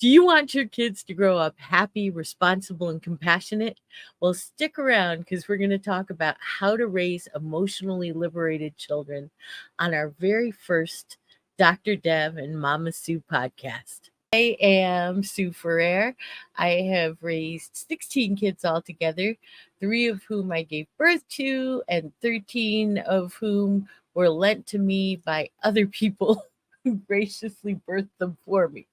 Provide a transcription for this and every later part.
Do you want your kids to grow up happy, responsible, and compassionate? Well, stick around because we're going to talk about how to raise emotionally liberated children on our very first Dr. Dev and Mama Sue podcast. I am Sue Ferrer. I have raised 16 kids altogether, 3 of whom I gave birth to, and 13 of whom were lent to me by other people who graciously birthed them for me.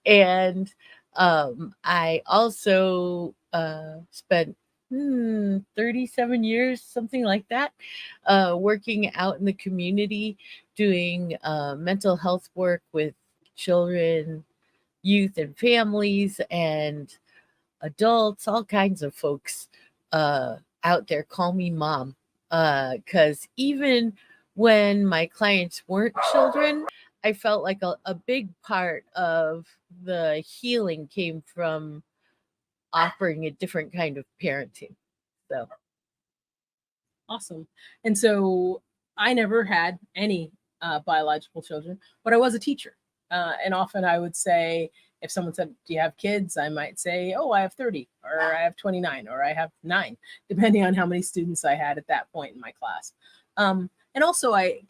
And I also spent 37 years, something like that, working out in the community, doing mental health work with children, youth, and families, and adults, all kinds of folks out there call me mom. Because even when my clients weren't children, I felt like a big part of the healing came from offering a different kind of parenting. So, Awesome. And so I never had any biological children, but I was a teacher. And often I would say, if someone said, "Do you have kids?" I might say, "Oh, I have 30, or I have 29, or I have 9," depending on how many students I had at that point in my class. And also, I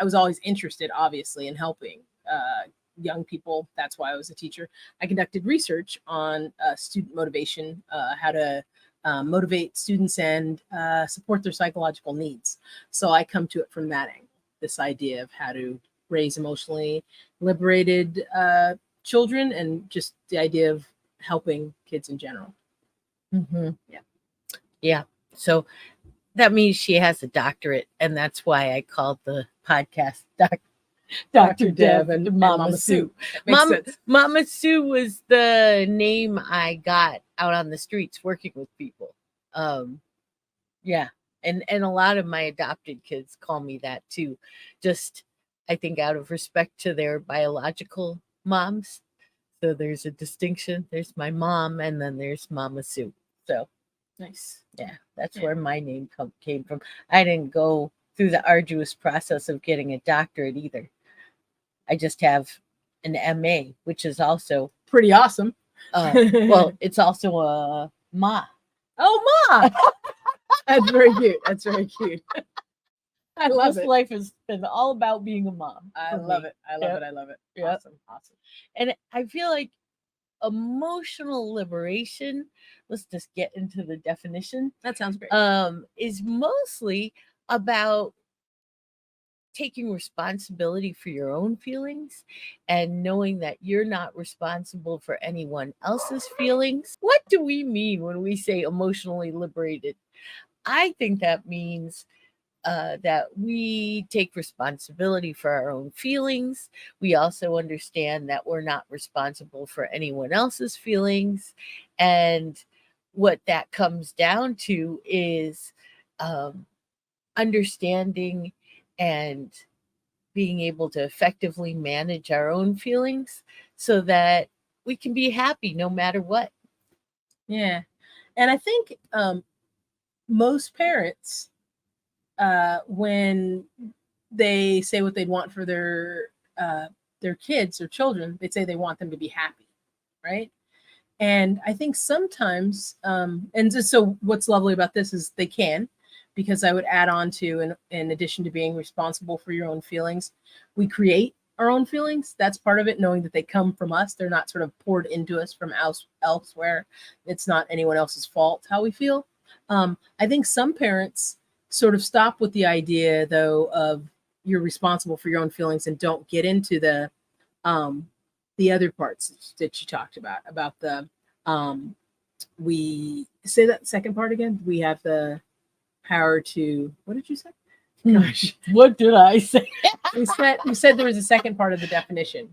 was always interested, obviously, in helping young people. That's why I was a teacher. I conducted research on student motivation, how to motivate students and support their psychological needs. So I come to it from that angle, this idea of how to raise emotionally liberated children, and just the idea of helping kids in general. Yeah. So that means she has a doctorate, and that's why I called the podcast Dr. Dev and Mama Sue. Mama Sue was the name I got out on the streets working with people. Yeah. And a lot of my adopted kids call me that too. Just, I think, out of respect to their biological moms. So there's a distinction. There's my mom, and then there's Mama Sue. So Nice. yeah, that's where my name came from. I didn't go through the arduous process of getting a doctorate either. I just have an MA, which is also pretty awesome. Well, it's also a Ma. Oh, Ma! That's very cute. That's very cute. I love this it. life has been all about being a mom. I love it. I love it. I love it. Yep. Awesome. And I feel like emotional liberation, let's just get into the definition. That sounds great. Is mostly about taking responsibility for your own feelings and knowing that you're not responsible for anyone else's feelings. What do we mean when we say emotionally liberated? I think that means that we take responsibility for our own feelings. We also understand that we're not responsible for anyone else's feelings. And what that comes down to is understanding and being able to effectively manage our own feelings so that we can be happy no matter what. Yeah. And I think most parents, when they say what they'd want for their kids or children, they'd say they want them to be happy, right? And I think sometimes, and just, so what's lovely about this is they can, because I would add on to, in addition to being responsible for your own feelings, we create our own feelings. That's part of it, knowing that they come from us. They're not sort of poured into us from elsewhere. It's not anyone else's fault how we feel. I think some parents sort of stop with the idea, though, of you're responsible for your own feelings, and don't get into the other parts that you talked about the we say that second part again. We have the power to, what did you say? Gosh, what did I say? You said there was a second part of the definition.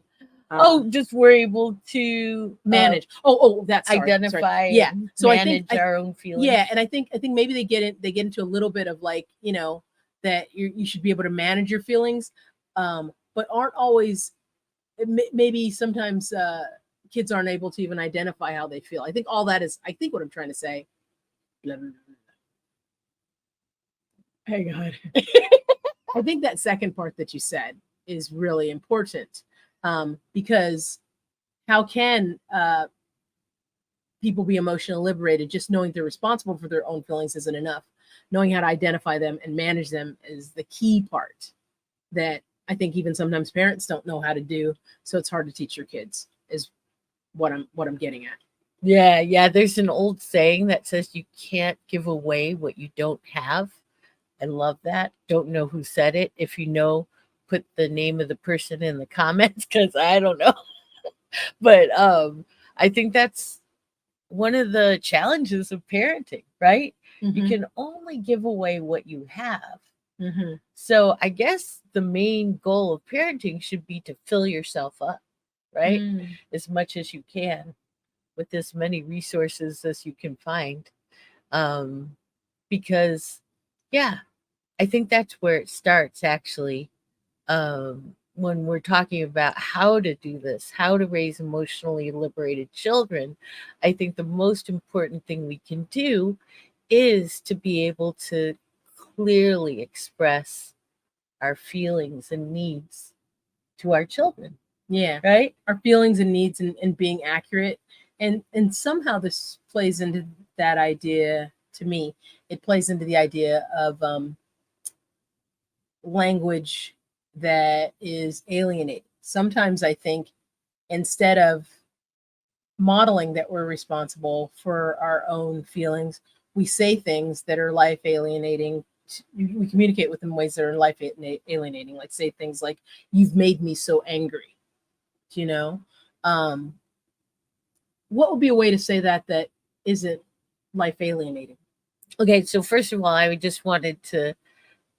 Just we're able to manage. That's identify. Yeah. So manage our own feelings. Yeah, and I think maybe they get into a little bit of, like, that you should be able to manage your feelings, but aren't always. Maybe sometimes kids aren't able to even identify how they feel. I think all that is. I think what I'm trying to say. Blah, blah, blah, blah. Hang on. I think that second part that you said is really important, because how can people be emotionally liberated? Just knowing they're responsible for their own feelings isn't enough. Knowing how to identify them and manage them is the key part that I think even sometimes parents don't know how to do. So it's hard to teach your kids, is what I'm getting at. Yeah. There's an old saying that says you can't give away what you don't have. I love that. Don't know who said it. If you know, put the name of the person in the comments because I don't know. But I think that's one of the challenges of parenting, right? You Mm-hmm. can only give away what you have. Mm-hmm. So I guess the main goal of parenting should be to fill yourself up, right? Mm. As much as you can with as many resources as you can find. Um, because, yeah, I think that's where it starts actually. When we're talking about how to do this, how to raise emotionally liberated children, I think the most important thing we can do is to be able to clearly express our feelings and needs to our children, Yeah, right? our feelings and needs, and being accurate, and somehow this plays into that idea. To me, it plays into the idea of language that is alienating. Sometimes I think instead of modeling that we're responsible for our own feelings, we say things that are life alienating. We communicate with them in ways that are life alienating, like say things like, "You've made me so angry." You know, um, what would be a way to say that isn't life alienating? Okay, so first of all, I just wanted to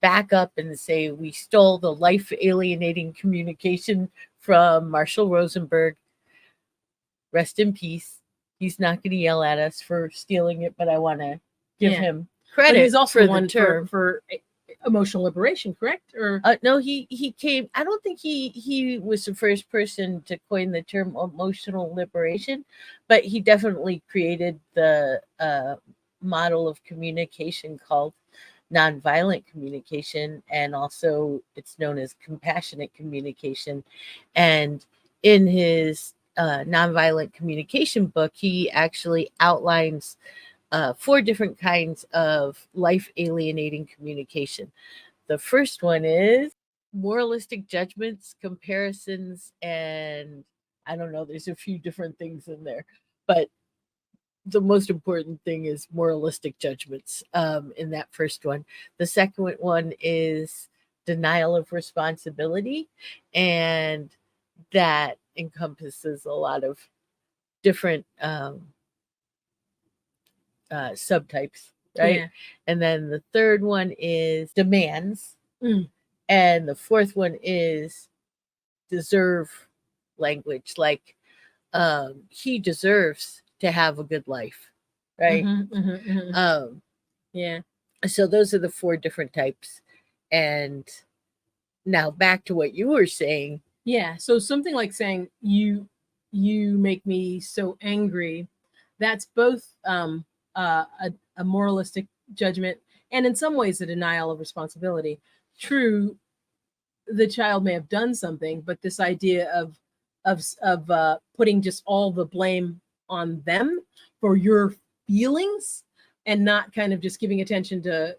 back up and say we stole the life alienating communication from Marshall Rosenberg. Rest in peace. He's not going to yell at us for stealing it, but I want to give Yeah, him but credit he's also for the one term. for emotional liberation, correct? Or No, he came. I don't think he was the first person to coin the term emotional liberation, but he definitely created the model of communication called nonviolent communication, and also it's known as compassionate communication. And in his nonviolent communication book, he actually outlines four different kinds of life alienating communication. The first one is moralistic judgments, comparisons, and I don't know, there's a few different things in there, but the most important thing is moralistic judgments in that first one. The second one is denial of responsibility, and that encompasses a lot of different subtypes, right? yeah, And then the third one is demands, mm. and the fourth one is deserve language, like he deserves to have a good life, right? Mm-hmm, mm-hmm, mm-hmm. um Yeah, so those are the four different types. And now back to what you were saying. yeah. So something like saying, you make me so angry. That's both a moralistic judgment, and in some ways a denial of responsibility. True, the child may have done something, but this idea of putting just all the blame on them for your feelings, and not kind of just giving attention to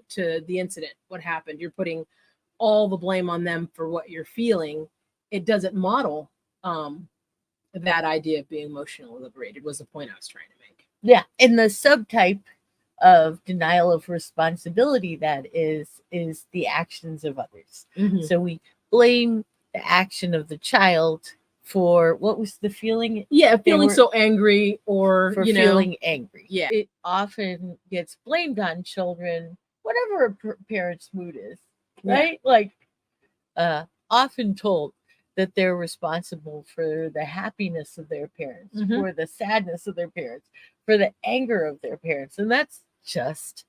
the incident, what happened. You're putting all the blame on them for what you're feeling. It doesn't model that idea of being emotionally liberated, was the point I was trying to make. Yeah, and the subtype of denial of responsibility that is the actions of others. Mm-hmm. So we blame the action of the child for what was the feeling. Yeah, They feeling were so angry, or for feeling angry. Yeah, It often gets blamed on children, whatever a parent's mood is, yeah. right? Like often told that they're responsible for the happiness of their parents, Mm-hmm. for the sadness of their parents, for the anger of their parents. And that's just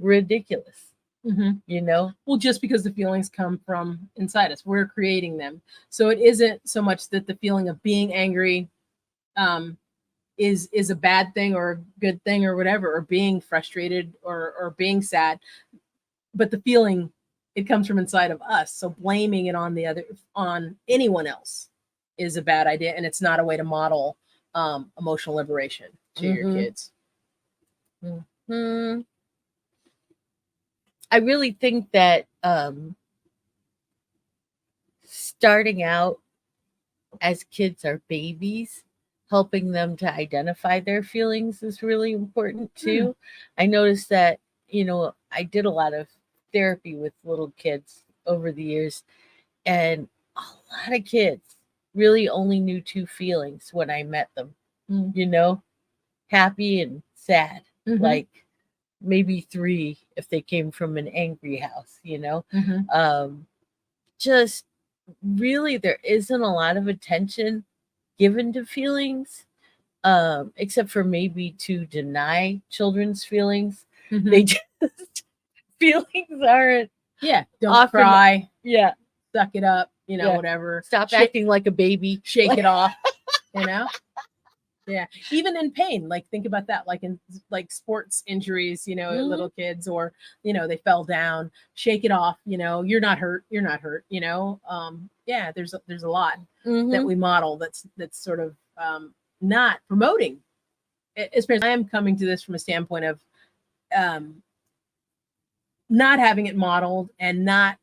ridiculous, Mm-hmm. you know? Well, just because the feelings come from inside us, we're creating them. So it isn't so much that the feeling of being angry um, is a bad thing or a good thing or whatever, or being frustrated or being sad, but the feeling, it comes from inside of us. So blaming it on the other, on anyone else, is a bad idea, and it's not a way to model emotional liberation to your Mhm. kids. Hmm. I really think that starting out as kids are babies, helping them to identify their feelings is really important too. I noticed that, I did a lot of therapy with little kids over the years, and a lot of kids really only knew two feelings when I met them, you know, happy and sad. Like maybe three if they came from an angry house. Um, just really, there isn't a lot of attention given to feelings, except for maybe to deny children's feelings. They just feelings aren't Yeah, don't often. cry, Yeah, suck it up, yeah. whatever. Stop acting like a baby. Shake it off, you know? Yeah. Even in pain, like think about that, like in like sports injuries, little kids, or, they fell down, shake it off, you're not hurt, yeah, there's a lot that we model that's sort of not promoting. As parents, I am coming to this from a standpoint of not having it modeled and not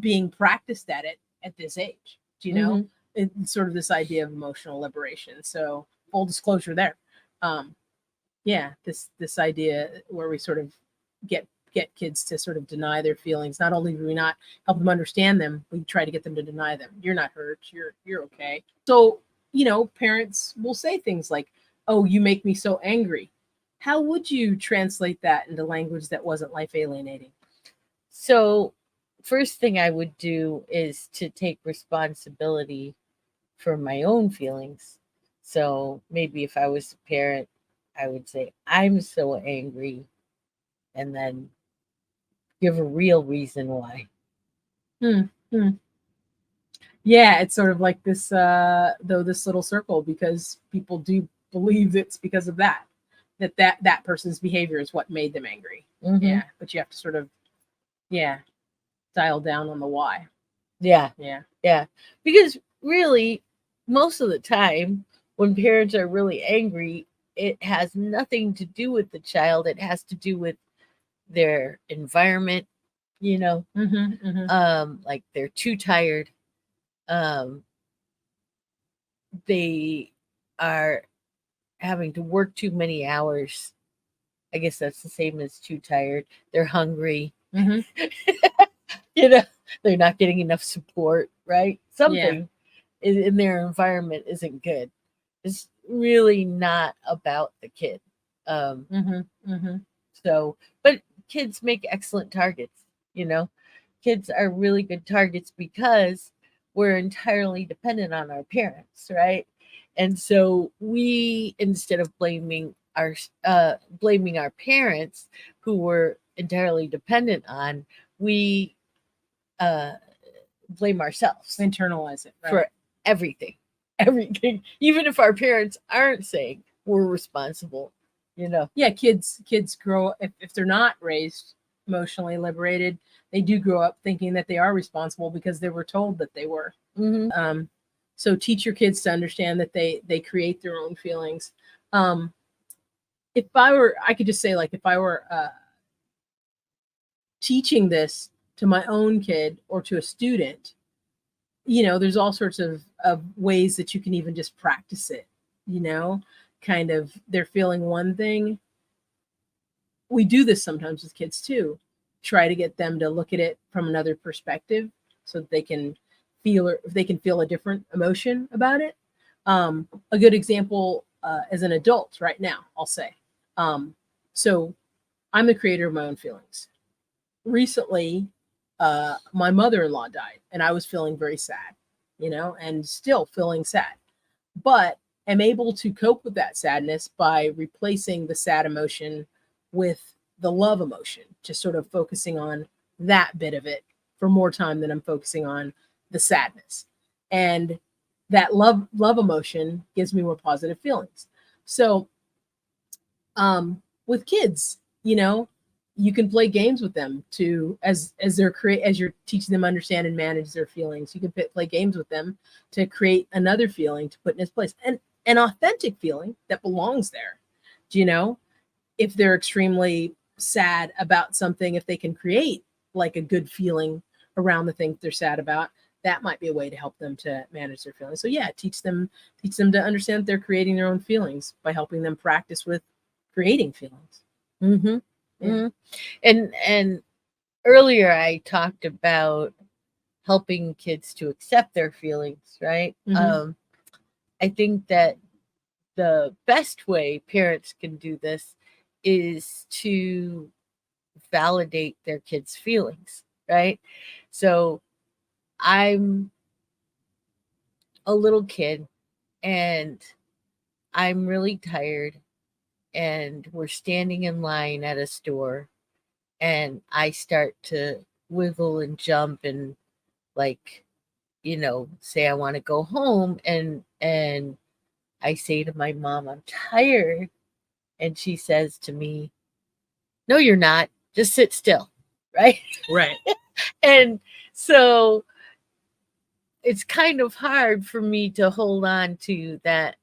being practiced at it at this age. It's sort of this idea of emotional liberation. So full disclosure there. Yeah, this idea where we sort of get kids to sort of deny their feelings. Not only do we not help them understand them, we try to get them to deny them. You're not hurt. You're okay. So parents will say things like, "Oh, you make me so angry." How would you translate that into language that wasn't life alienating? So, first thing I would do is to take responsibility for my own feelings. So, maybe if I was a parent, I would say, I'm so angry, and then give a real reason why. Hmm. Hmm. Yeah, it's sort of like this this little circle, because people do believe it's because of that person's behavior is what made them angry. Yeah, but you have to sort of dial down on the why. Yeah. Yeah. Because really, most of the time, when parents are really angry, it has nothing to do with the child. It has to do with their environment, like they're too tired. They are having to work too many hours. I guess that's the same as too tired. They're hungry. They're not getting enough support, right? Something in their environment isn't good. It's really not about the kid. So, but kids make excellent targets, you know. Kids are really good targets because we're entirely dependent on our parents, right? And so we, instead of blaming our parents who were entirely dependent on, we uh blame ourselves, Internalize it, right? For everything. Everything. Even if our parents aren't saying we're responsible. Yeah, kids grow, if they're not raised emotionally liberated, they do grow up thinking that they are responsible because they were told that they were. So teach your kids to understand that they create their own feelings. I could just say, like, if I were teaching this to my own kid or to a student, there's all sorts of ways that you can even just practice it. Kind of, they're feeling one thing. We do this sometimes with kids too. Try to get them to look at it from another perspective, so that they can feel a different emotion about it. A good example, as an adult right now, I'll say. So I'm the creator of my own feelings. Recently, my mother-in-law died, and I was feeling very sad, and still feeling sad, but am able to cope with that sadness by replacing the sad emotion with the love emotion, just sort of focusing on that bit of it for more time than I'm focusing on the sadness. And that love emotion gives me more positive feelings. So with kids, you can play games with them to as you're teaching them to understand and manage their feelings. You can play games with them to create another feeling to put in its place, and an authentic feeling that belongs there. Do you know, if they're extremely sad about something, if they can create like a good feeling around the thing they're sad about, that might be a way to help them to manage their feelings. So yeah, teach them to understand that they're creating their own feelings by helping them practice with creating feelings. Mm-hmm. Yeah. Mm-hmm. And earlier I talked about helping kids to accept their feelings, right? Mhm. I think that the best way parents can do this is to validate their kids' feelings, right? So I'm a little kid and I'm really tired, and we're standing in line at a store, and I start to wiggle and jump and, like, say I want to go home, and I say to my mom, I'm tired, and she says to me, no, you're not. Just sit still, right? Right. And so it's kind of hard for me to hold on to that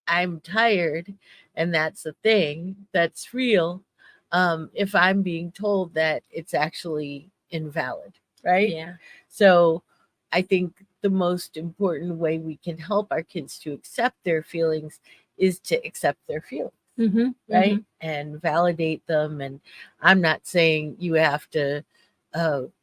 I'm tired, and that's a thing that's real, if I'm being told that it's actually invalid, right? Yeah. So I think the most important way we can help our kids to accept their feelings is to accept their feelings, Mhm. right? Mhm. And validate them. And I'm not saying you have to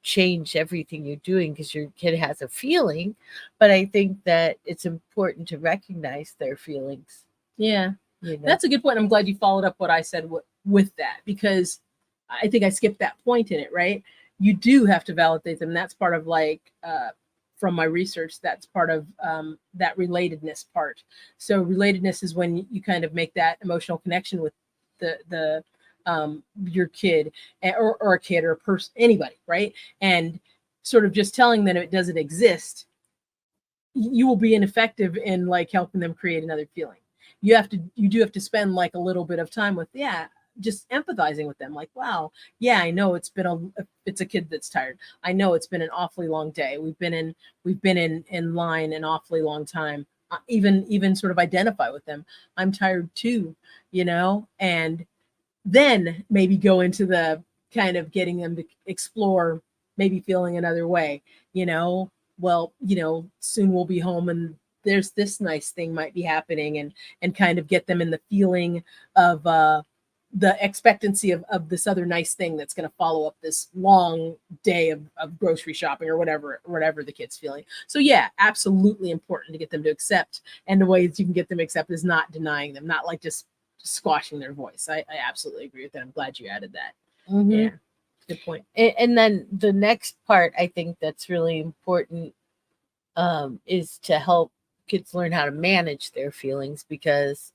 change everything you're doing because your kid has a feeling, but I think that it's important to recognize their feelings. Yeah. You know. That's a good point. I'm glad you followed up what I said with that, because I think I skipped that point in it, right? You do have to validate them. That's part of like from my research, that's part of that relatedness part. So relatedness is when you kind of make that emotional connection with the your kid, or a kid or a person, anybody, right? And sort of just telling them it doesn't exist, you will be ineffective in like helping them create another feeling. You do have to spend like a little bit of time with, yeah, just empathizing with them, like, wow, yeah, I know it's a kid that's tired. I know it's been an awfully long day. We've been in line an awfully long time. Even sort of identify with them. I'm tired too, and then maybe go into the kind of getting them to explore, maybe feeling another way, you know well, soon we'll be home, and there's this nice thing might be happening, and kind of get them in the feeling of the expectancy of this other nice thing that's going to follow up this long day of grocery shopping, or whatever the kid's feeling. So yeah, absolutely important to get them to accept, and the ways you can get them to accept is not denying them, not like just squashing their voice. I absolutely agree with that. I'm glad you added that. Yeah, Mm-hmm. good point. And then the next part I think that's really important, is to help kids learn how to manage their feelings, because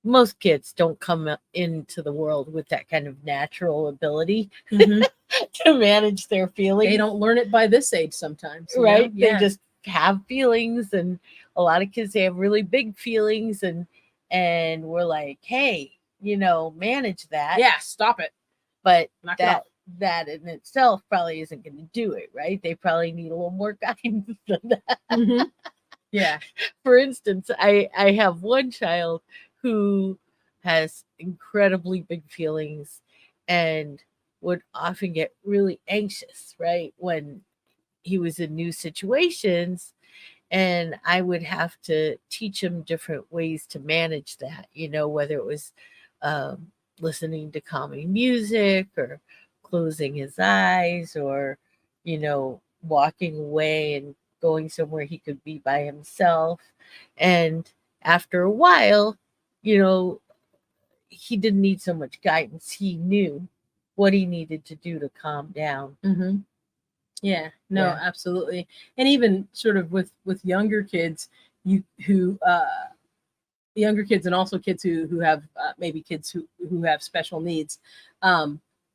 most kids don't come into the world with that kind of natural ability Mm-hmm. to manage their feelings. They don't learn it by this age sometimes, right? They Yeah. just have feelings, and a lot of kids, they have really big feelings, and we're like, hey, manage that. Yeah, stop it. But Knock it that off. that in itself probably isn't going to do it, right? They probably need a little more guidance than that. Mm-hmm. Yeah. For instance, I have one child who has incredibly big feelings and would often get really anxious, right? When he was in new situations, and I would have to teach him different ways to manage that, whether it was um, listening to calming music, or closing his eyes, or walking away and going somewhere he could be by himself. And after a while, you know he didn't need so much guidance. He knew what he needed to do to calm down. Mm-hmm. Yeah, no, Yeah. absolutely. And even sort of with younger kids, you who younger kids, and also kids who have maybe kids who have special needs,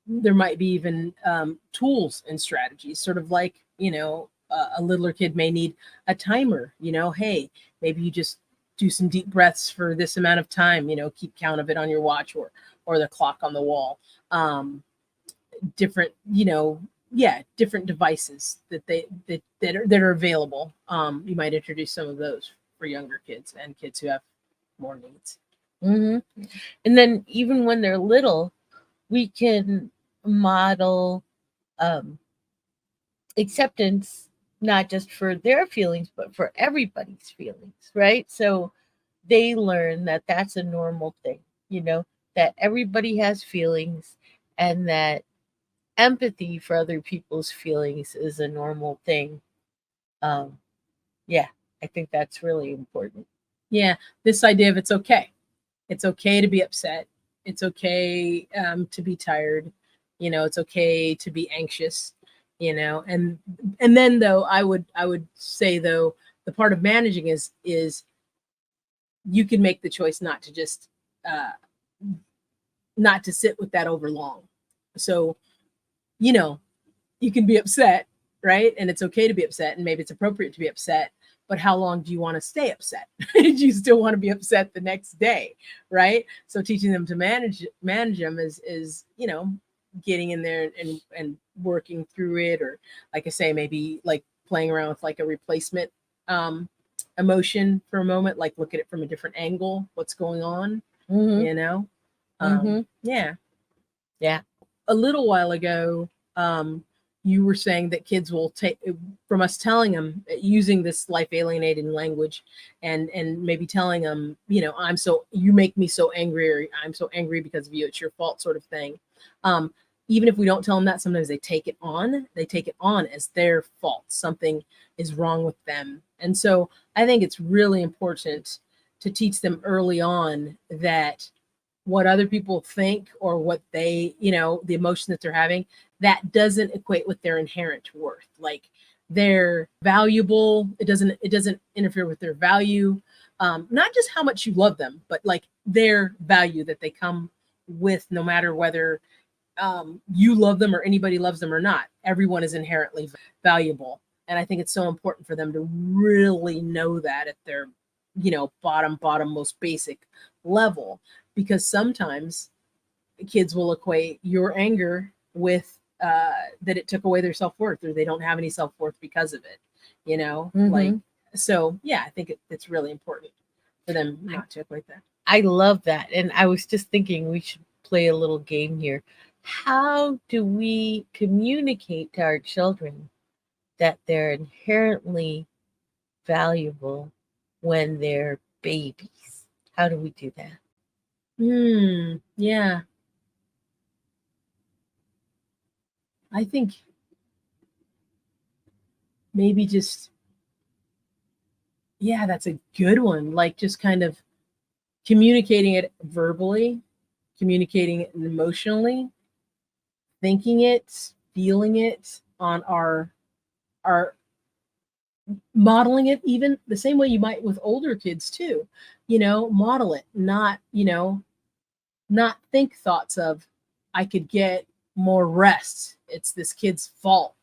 there might be even tools and strategies, sort of like, a littler kid may need a timer. Hey, maybe you just do some deep breaths for this amount of time, keep count of it on your watch or the clock on the wall. Different, different devices that are available. You might introduce some of those for younger kids and kids who have more needs. Mm-hmm. And then even when they're little, we can model acceptance, not just for their feelings, but for everybody's feelings, right? So they learn that that's a normal thing, that everybody has feelings, and that empathy for other people's feelings is a normal thing. Um, yeah, I think that's really important. Yeah, this idea of it's okay. It's okay to be upset. It's okay to be tired. It's okay to be anxious. And then though I would say though the part of managing is you can make the choice not to just not to sit with that over long. So you can be upset, right? And it's okay to be upset, and maybe it's appropriate to be upset. But how long do you want to stay upset? Do you still want to be upset the next day, right? So teaching them to manage them is getting in there and working through it, or like I say, maybe like playing around with like a replacement emotion for a moment, like look at it from a different angle, what's going on, Mm-hmm. yeah. Yeah. A little while ago, you were saying that kids will take from us telling them using this life alienating language and maybe telling them, you make me so angry, or I'm so angry because of you, it's your fault, sort of thing. Even if we don't tell them that, sometimes they take it on as their fault. Something is wrong with them. And so I think it's really important to teach them early on that what other people think or what they, the emotion that they're having, that doesn't equate with their inherent worth. Like they're valuable. It doesn't interfere with their value. Not just how much you love them, but like their value that they come with, no matter whether you love them or anybody loves them or not. Everyone is inherently valuable. And I think it's so important for them to really know that at their, bottom, most basic level, because sometimes kids will equate your anger with that it took away their self-worth, or they don't have any self-worth because of it, like, so yeah, I think it's really important for them not to equate that. I love that. And I was just thinking we should play a little game here. How do we communicate to our children that they're inherently valuable when they're babies? How do we do that? Yeah. I think maybe just, yeah, that's a good one. Like just kind of communicating it verbally, communicating it emotionally, thinking it, feeling it on our modeling it, even the same way you might with older kids too. Model it, not think thoughts of I could get more rest, it's this kid's fault,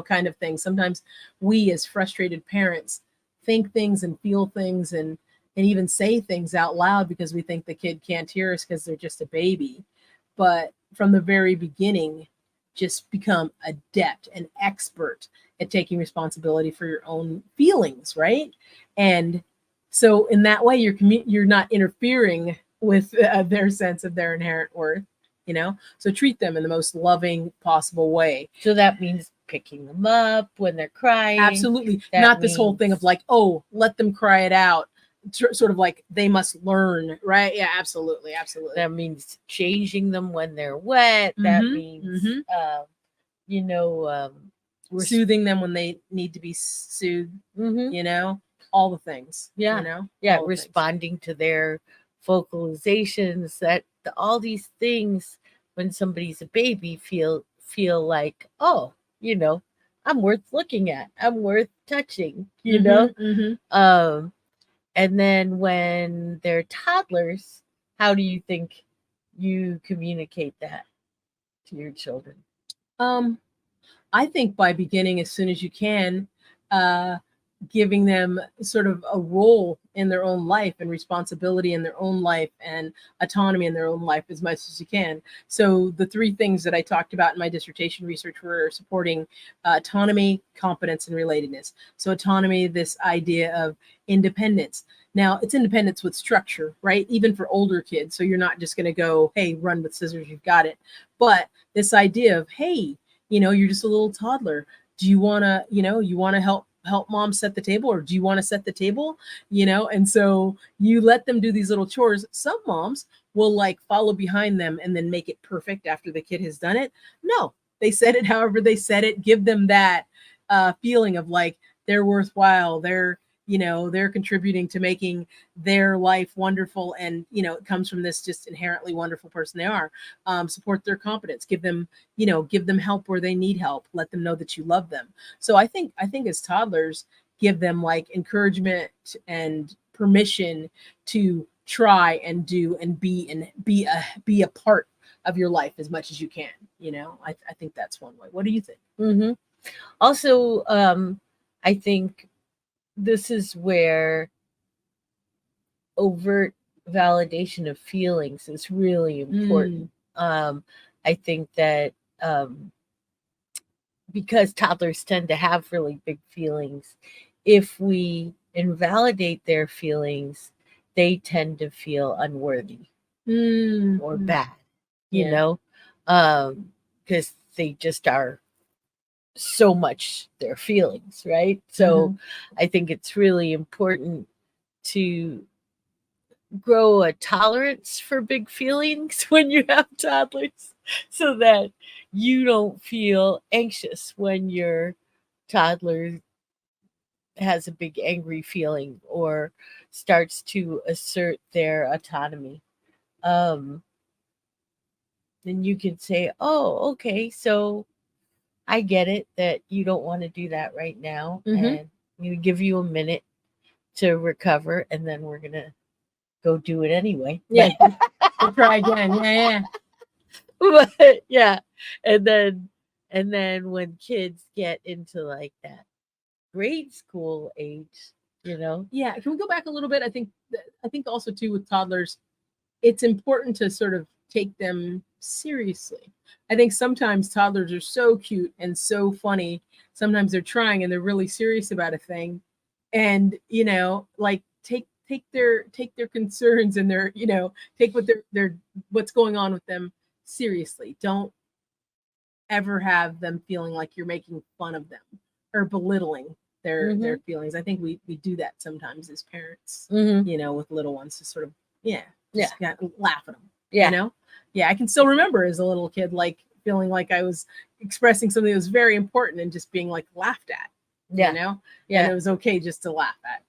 kind of thing. Sometimes we as frustrated parents think things and feel things and even say things out loud because we think the kid can't hear us because they're just a baby. But from the very beginning, just become adept and expert at taking responsibility for your own feelings, right? And so in that way, you're not interfering with their sense of their inherent worth, so treat them in the most loving possible way. So that means picking them up when they're crying. Absolutely. Not this whole thing of like, oh, let them cry it out, sort of like they must learn, right? Yeah, absolutely. That means changing them when they're wet. That means we're soothing them when they need to be soothed, all the things. Responding to their vocalizations, that all these things when somebody's a baby feel like, oh, I'm worth looking at, I'm worth touching, and then when they're toddlers, how do you think you communicate that to your children? I think by beginning as soon as you can, giving them sort of a role in their own life and responsibility in their own life and autonomy in their own life as much as you can. So the three things that I talked about in my dissertation research were supporting autonomy, competence, and relatedness. So autonomy, this idea of independence. Now, it's independence with structure, right? Even for older kids. So you're not just going to go, hey, run with scissors, you've got it. But this idea of, hey, you're just a little toddler. Do you want to, you want to help mom set the table, or do you want to set the table? And so you let them do these little chores. Some moms will like follow behind them and then make it perfect after the kid has done it. No, they set it however they set it. Give them that feeling of like they're worthwhile, they're contributing to making their life wonderful, and it comes from this just inherently wonderful person they are. Support their competence, give them help where they need help, let them know that you love them. So I think as toddlers, give them like encouragement and permission to try and do and be a part of your life as much as you can. I think that's one way. What do you think? Mm-hmm. Also, I think this is where overt validation of feelings is really important. I think that because toddlers tend to have really big feelings, if we invalidate their feelings, they tend to feel unworthy or bad, because they just are so much their feelings, right? So I think it's really important to grow a tolerance for big feelings when you have toddlers, so that you don't feel anxious when your toddler has a big angry feeling or starts to assert their autonomy. Then you can say, oh, okay, so I get it that you don't want to do that right now, and we give you a minute to recover, and then we're gonna go do it anyway. Yeah, we'll try again. Yeah. But yeah, and then when kids get into like that grade school age, Yeah, can we go back a little bit? I think also too with toddlers, it's important to sort of take them seriously. I think sometimes toddlers are so cute and so funny. Sometimes they're trying and they're really serious about a thing, and like take their concerns and their take what their what's going on with them seriously. Don't ever have them feeling like you're making fun of them or belittling their feelings. I think we do that sometimes as parents, with little ones, to sort of just laugh at them. Yeah, I can still remember as a little kid, like feeling like I was expressing something that was very important and just being like laughed at. And it was okay just to laugh at.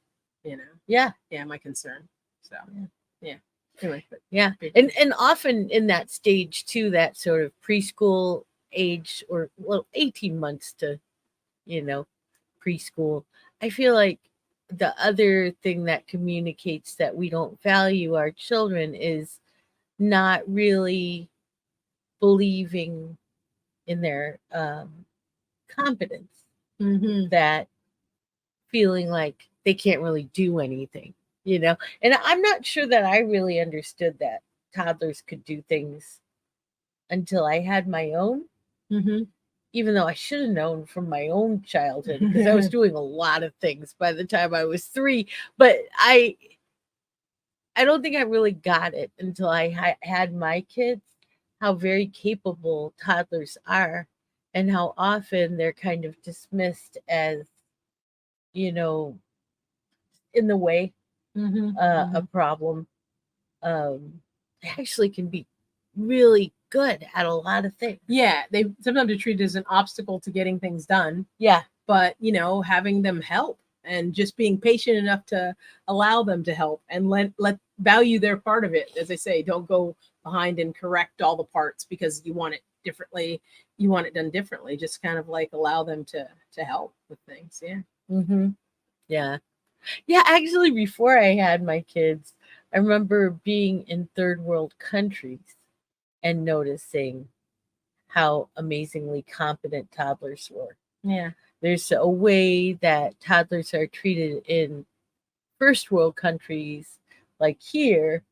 My concern. So anyway, and often in that stage too, that sort of preschool age, or 18 months to preschool, I feel like the other thing that communicates that we don't value our children is not really believing in their competence, that feeling like they can't really do anything, and I'm not sure that I really understood that toddlers could do things until I had my own. Even though I should have known from my own childhood, because I was doing a lot of things by the time I was 3, but I don't think I really got it until I had my kids, how very capable toddlers are, and how often they're kind of dismissed as, in the way, a problem. They actually can be really good at a lot of things. Yeah, they sometimes are treated as an obstacle to getting things done. Yeah. But, having them help and just being patient enough to allow them to help and let value their part of it. As I say, don't go behind and correct all the parts because you want it differently. You want it done differently. Just kind of like allow them to help with things. Yeah. Yeah. Yeah, actually, before I had my kids, I remember being in third world countries and noticing how amazingly competent toddlers were. Yeah. There's a way that toddlers are treated in first world countries like here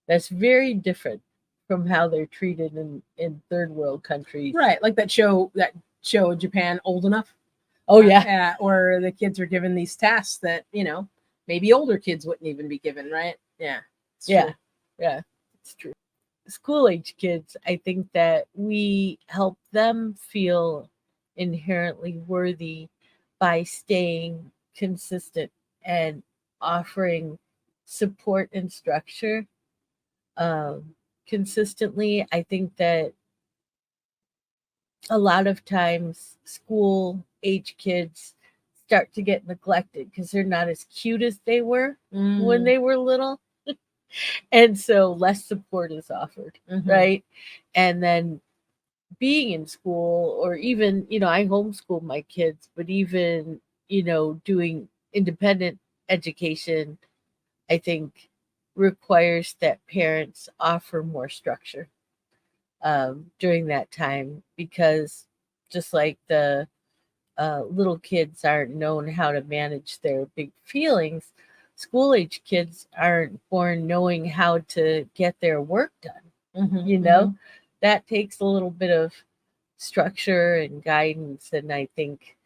that's very different from how they're treated in third world countries. Right, like that show Japan Old Enough. Oh yeah. Or the kids are given these tasks that, maybe older kids wouldn't even be given, right? Yeah, it's Yeah. true. Yeah. It's true. School age kids, I think that we help them feel inherently worthy by staying consistent and offering support and structure consistently. I think that a lot of times school age kids start to get neglected because they're not as cute as they were when they were little. And so less support is offered, right? And then being in school, or even, I homeschool my kids, but even, doing independent education, I think requires that parents offer more structure during that time, because just like the little kids aren't known how to manage their big feelings, school age kids aren't born knowing how to get their work done. That takes a little bit of structure and guidance, and I think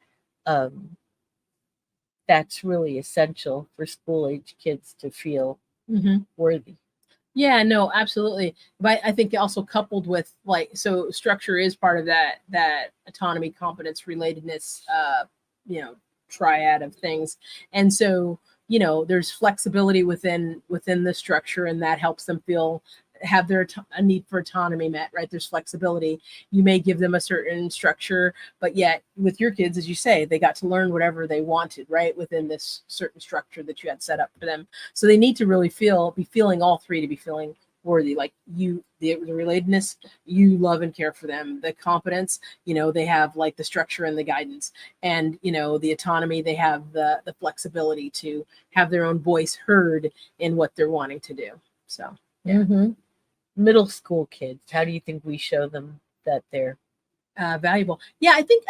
um, that's really essential for school age kids to feel worthy. Yeah, no, absolutely. But I think also coupled with, so structure is part of that autonomy, competence, relatedness, triad of things. And so, there's flexibility within the structure, and that helps them have a need for autonomy met, right? There's flexibility. You may give them a certain structure, but yet with your kids, as you say, they got to learn whatever they wanted, right, within this certain structure that you had set up for them. So they need to really be feeling all three to be feeling worthy. Like the relatedness, you love and care for them. The competence, they have like the structure and the guidance, and the autonomy, they have the flexibility to have their own voice heard in what they're wanting to do. So yeah. Middle school kids, how do you think we show them that they're valuable? Yeah, I think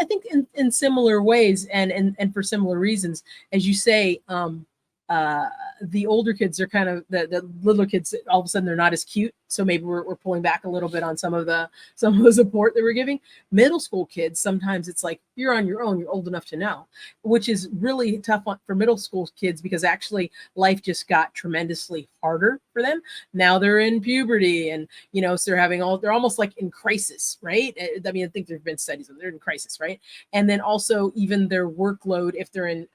in similar ways, and for similar reasons, as you say. The older kids are kind of the little kids. All of a sudden, they're not as cute, so maybe we're pulling back a little bit on some of the support that we're giving. Middle school kids, sometimes it's like you're on your own. You're old enough to know, which is really tough for middle school kids, because actually life just got tremendously harder for them. Now they're in puberty, and so they're almost like in crisis, right? I mean, I think there've been studies on they're in crisis, right? And then also even their workload, if they're in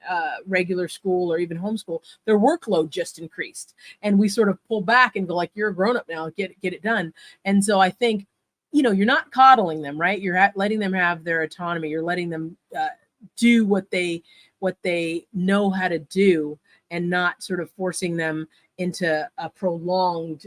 regular school or even homeschool, their workload just increased, and we sort of pull back and go like, you're a grown-up now, get it done. And so I think you're not coddling them, right? You're letting them have their autonomy. You're letting them do what they know how to do, and not sort of forcing them into a prolonged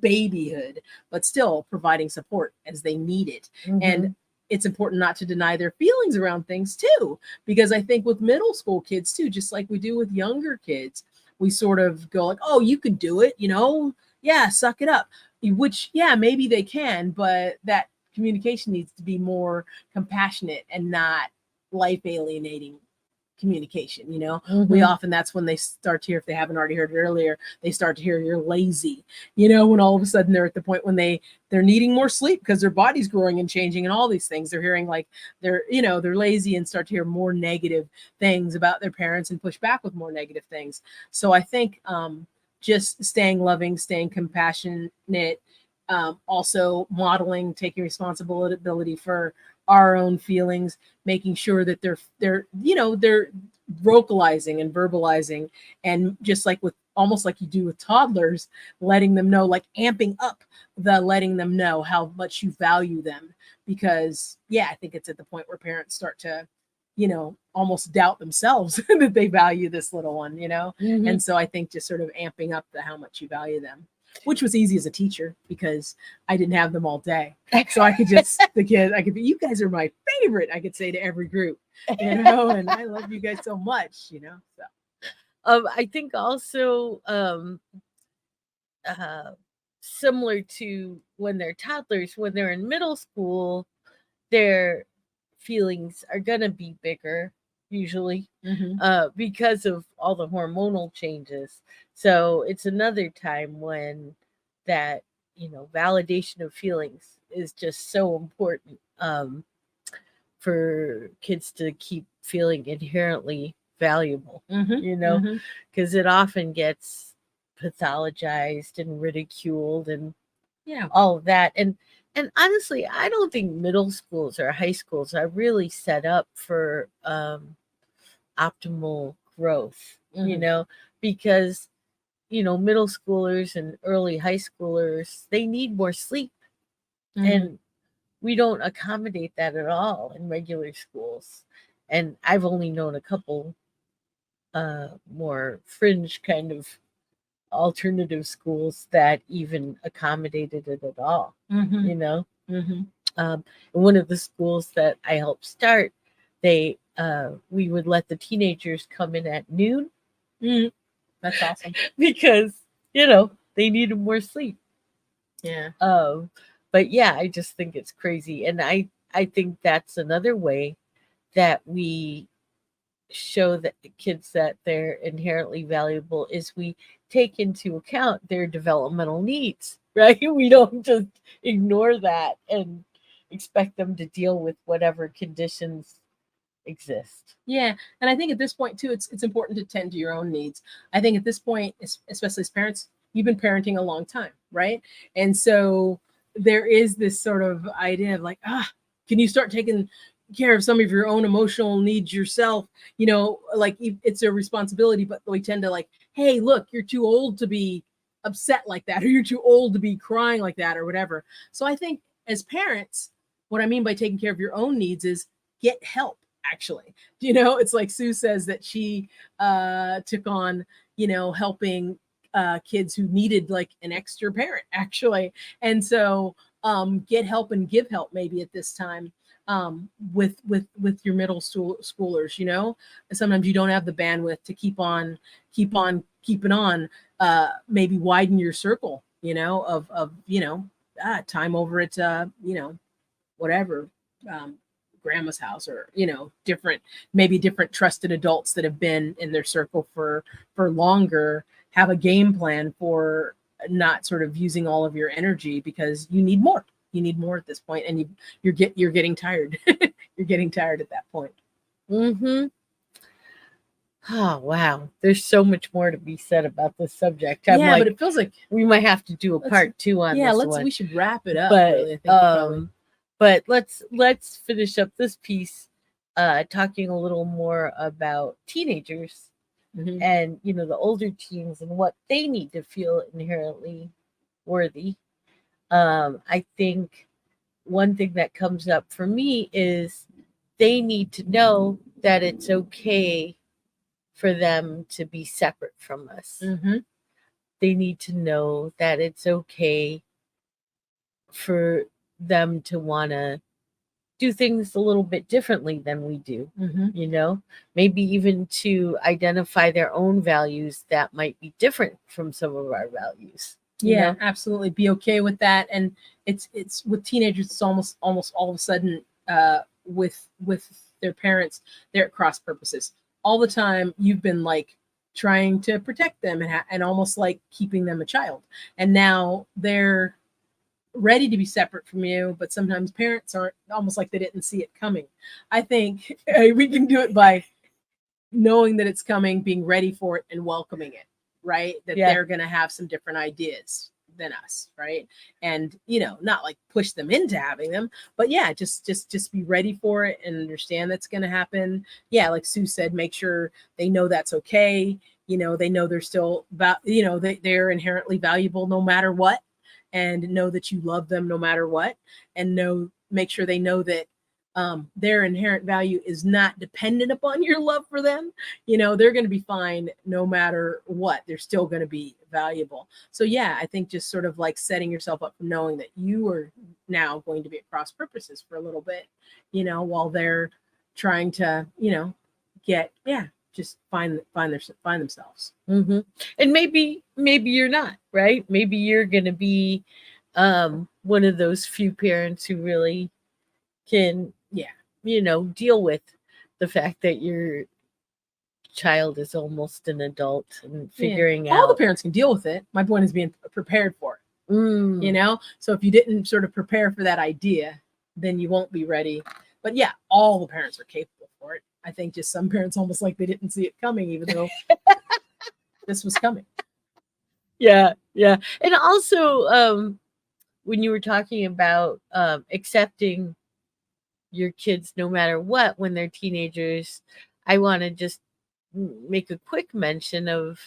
babyhood, but still providing support as they need it. And it's important not to deny their feelings around things too, because I think with middle school kids too, just like we do with younger kids, we sort of go like, oh, you can do it, yeah, suck it up, which, yeah, maybe they can, but that communication needs to be more compassionate and not life alienating communication. We often, that's when they start to hear, if they haven't already heard it earlier, they start to hear you're lazy, when all of a sudden they're at the point when they're needing more sleep because their body's growing and changing and all these things. They're hearing like they're lazy, and start to hear more negative things about their parents and push back with more negative things. So I think just staying loving, staying compassionate, also modeling, taking responsibility for our own feelings, making sure that they're vocalizing and verbalizing, and just like with, almost like you do with toddlers, letting them know, like amping up letting them know how much you value them. Because yeah, I think it's at the point where parents start to almost doubt themselves that they value this little one. And so I think just sort of amping up how much you value them, which was easy as a teacher because I didn't have them all day. So I could just, I could be, you guys are my favorite, I could say to every group, and I love you guys so much, so. I think also similar to when they're toddlers, when they're in middle school, they're feelings are going to be bigger usually Mm-hmm. because of all the hormonal changes. So it's another time when that, validation of feelings is just so important for kids to keep feeling inherently valuable, Mm-hmm. because it often gets pathologized and ridiculed and Yeah. all of that. And honestly, I don't think middle schools or high schools are really set up for optimal growth, Mm-hmm. because middle schoolers and early high schoolers, they need more sleep, Mm-hmm. and we don't accommodate that at all in regular schools. And I've only known a couple more fringe kind of alternative schools that even accommodated it at all, Mm-hmm. you know. Mm-hmm. In one of the schools that I helped start, we would let the teenagers come in at noon Mm-hmm. That's awesome. because they needed more sleep. Yeah. But yeah, I just think it's crazy, and I think that's another way that we show that kids that they're inherently valuable is we take into account their developmental needs, right? We don't just ignore that and expect them to deal with whatever conditions exist. Yeah, and I think at this point too, it's important to tend to your own needs. I think at this point, especially as parents, you've been parenting a long time, right? And so there is this sort of idea of like, can you start taking care of some of your own emotional needs yourself? Like it's a responsibility, but we tend to like, hey, look, you're too old to be upset like that, or you're too old to be crying like that, or whatever. So I think as parents, what I mean by taking care of your own needs is get help actually. It's like Sue says that she took on helping kids who needed like an extra parent actually. And so get help and give help maybe at this time with your middle schoolers. Sometimes you don't have the bandwidth to keep on keeping on. Maybe widen your circle of time over at whatever, um, grandma's house, or different trusted adults that have been in their circle for longer. Have a game plan for not sort of using all of your energy, because you need more at this point, and you're getting tired. You're getting tired at that point. Mm-hmm. Oh wow, there's so much more to be said about this subject. I'm Yeah, but like, it feels like we might have to do a let's part two on yeah, this let's one. we should wrap it up. But Really, I think we probably. but let's finish up this piece talking a little more about teenagers Mhm. and the older teens and what they need to feel inherently worthy. I think one thing that comes up for me is they need to know that it's okay for them to be separate from us. Mhm. They need to know that it's okay for them to want to do things a little bit differently than we do. Mhm. Maybe even to identify their own values that might be different from some of our values. Yeah, absolutely. Be okay with that. And it's with teenagers, it's almost all of a sudden with their parents, they're at cross purposes. All the time you've been like trying to protect them and almost like keeping them a child. And now they're ready to be separate from you, but sometimes parents aren't, almost like they didn't see it coming. I think we can do it by knowing that it's coming, being ready for it, and welcoming it, right? That Yeah. they're going to have some different ideas than us, right? And not like push them into having them, but yeah, just be ready for it and understand that's going to happen. Yeah, like Sue said, make sure they know that's okay. They know they're still they're inherently valuable no matter what, and know that you love them no matter what, and make sure they know that their inherent value is not dependent upon your love for them. They're going to be fine no matter what. They're still going to be valuable. So yeah, I think just sort of like setting yourself up for knowing that you are now going to be at cross purposes for a little bit, while they're trying to, just find themselves. Mm-hmm. And maybe you're not, right? Maybe you're going to be one of those few parents who really can deal with the fact that your child is almost an adult and figuring all the out. parents can deal with it. My point is being prepared for it. Mm, So if you didn't sort of prepare for that idea, then you won't be ready. But yeah, all the parents are capable for it. I think just some parents almost like they didn't see it coming, even though this was coming. yeah, yeah. And also, when you were talking about accepting your kids no matter what when they're teenagers, I want to just make a quick mention of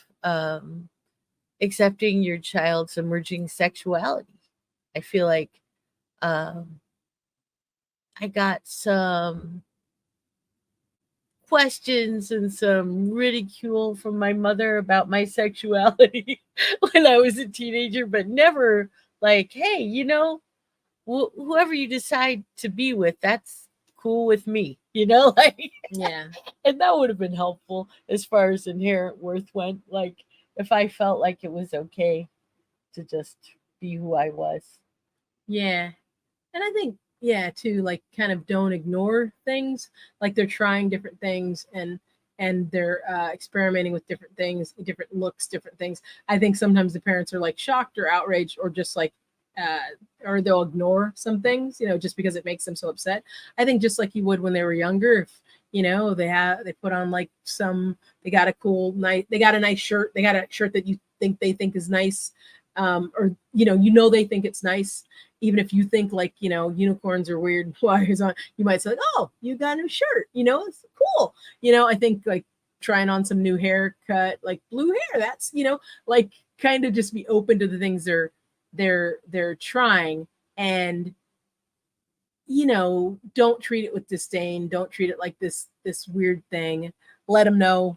accepting your child's emerging sexuality. I feel like um, I got some questions and some ridicule from my mother about my sexuality when I was a teenager, but never like, hey, whoever you decide to be with, that's cool with me, like, Yeah. and that would have been helpful as far as inherent worth went. Like, if I felt like it was okay to just be who I was. Yeah. And I think, yeah, too, like kind of don't ignore things. Like they're trying different things and they're experimenting with different things, different looks, different things. I think sometimes the parents are like shocked or outraged or just like or they'll ignore some things, just because it makes them so upset. I think just like you would when they were younger, if they put on like they got a nice shirt, they got a shirt that they think is nice, or they think it's nice, even if you think like unicorns are weird flyers on, you might say like, oh, you got a new shirt, it's cool. I think like trying on some new haircut, like blue hair, that's like kind of just be open to the things they're trying, and don't treat it with disdain, don't treat it like this weird thing. Let them know,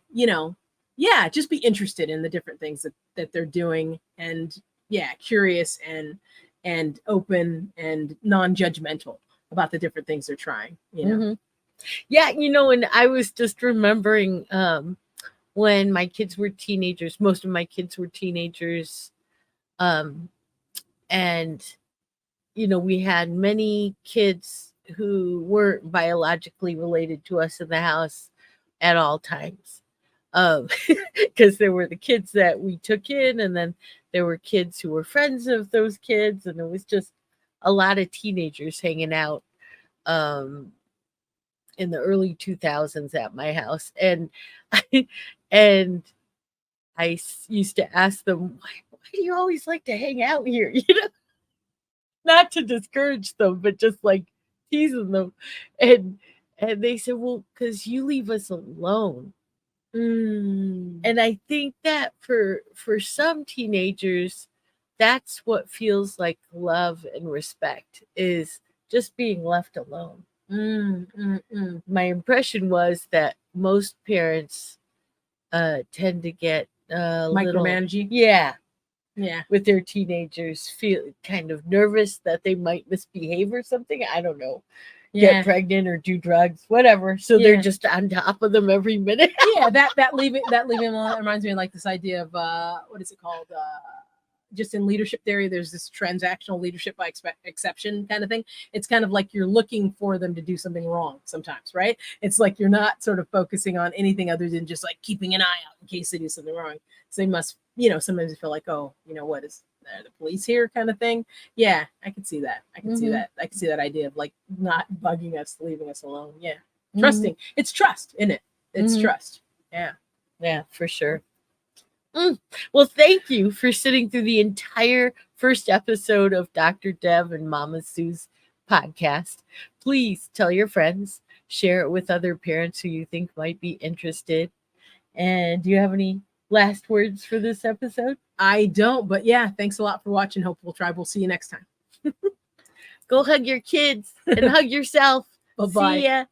yeah, just be interested in the different things that they're doing, and yeah, curious and open and non-judgmental about the different things they're trying. Mm-hmm. Yeah, and I was just remembering when my kids were teenagers, most of my kids were teenagers, and we had many kids who weren't biologically related to us in the house at all times, because there were the kids that we took in, and then there were kids who were friends of those kids, and it was just a lot of teenagers hanging out um, in the early 2000s at my house. And and used to ask them, why do you always like to hang out here? Not to discourage them, but just like teasing them. And they said, well, because you leave us alone. And I think that for some teenagers, that's what feels like love and respect, is just being left alone. My impression was that most parents tend to get micromanaging. Yeah. Yeah. With their teenagers, feel kind of nervous that they might misbehave or something. I don't know. Yeah. Get pregnant or do drugs, whatever. So they're just on top of them every minute. Yeah, that leaving alone reminds me of like this idea of what is it called? Just in leadership theory, there's this transactional leadership by exception kind of thing. It's kind of like you're looking for them to do something wrong sometimes, right? It's like you're not sort of focusing on anything other than just like keeping an eye out in case they do something wrong. So they must, sometimes you feel like, oh, what is the police here kind of thing. Yeah, I could see that. I can see that. I can see that idea of like not bugging us, leaving us alone. Yeah. Trusting. It's trust, isn't it? It's trust. Yeah. Yeah, for sure. Well, thank you for sitting through the entire first episode of Dr. Dev and Mama Sue's podcast. Please tell your friends, share it with other parents who you think might be interested. And do you have any last words for this episode? I don't, but yeah, thanks a lot for watching. Hopeful Tribe. We'll see you next time. Go hug your kids and hug yourself. Bye-bye. See ya.